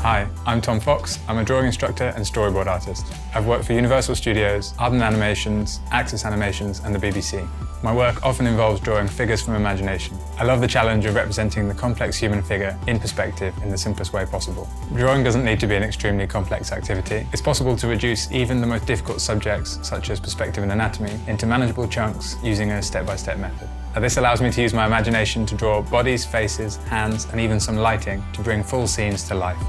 Hi, I'm Tom Fox. I'm a drawing instructor and storyboard artist. I've worked for Universal Studios, Arden Animations, Axis Animations and the BBC. My work often involves drawing figures from imagination. I love the challenge of representing the complex human figure in perspective in the simplest way possible. Drawing doesn't need to be an extremely complex activity. It's possible to reduce even the most difficult subjects, such as perspective and anatomy, into manageable chunks using a step-by-step method. This allows me to use my imagination to draw bodies, faces, hands and even some lighting to bring full scenes to life.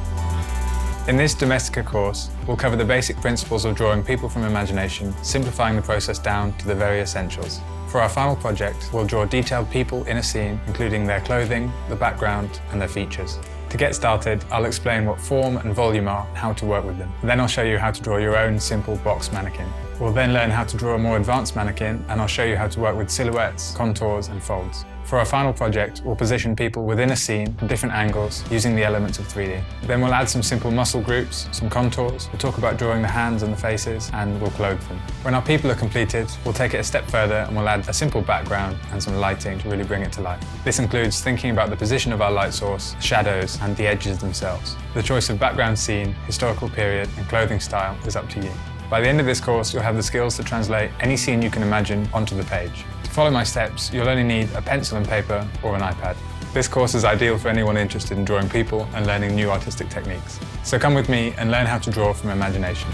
In this Domestika course, we'll cover the basic principles of drawing people from imagination, simplifying the process down to the very essentials. For our final project, we'll draw detailed people in a scene, including their clothing, the background, and their features. To get started, I'll explain what form and volume are and how to work with them. Then I'll show you how to draw your own simple box mannequin. We'll then learn how to draw a more advanced mannequin, and I'll show you how to work with silhouettes, contours, and folds. For our final project, we'll position people within a scene from different angles using the elements of 3D. Then we'll add some simple muscle groups, some contours, we'll talk about drawing the hands and the faces, and we'll clothe them. When our people are completed, we'll take it a step further and we'll add a simple background and some lighting to really bring it to life. This includes thinking about the position of our light source, shadows, and the edges themselves. The choice of background scene, historical period, and clothing style is up to you. By the end of this course, you'll have the skills to translate any scene you can imagine onto the page. To follow my steps, you'll only need a pencil and paper or an iPad. This course is ideal for anyone interested in drawing people and learning new artistic techniques. So come with me and learn how to draw from imagination.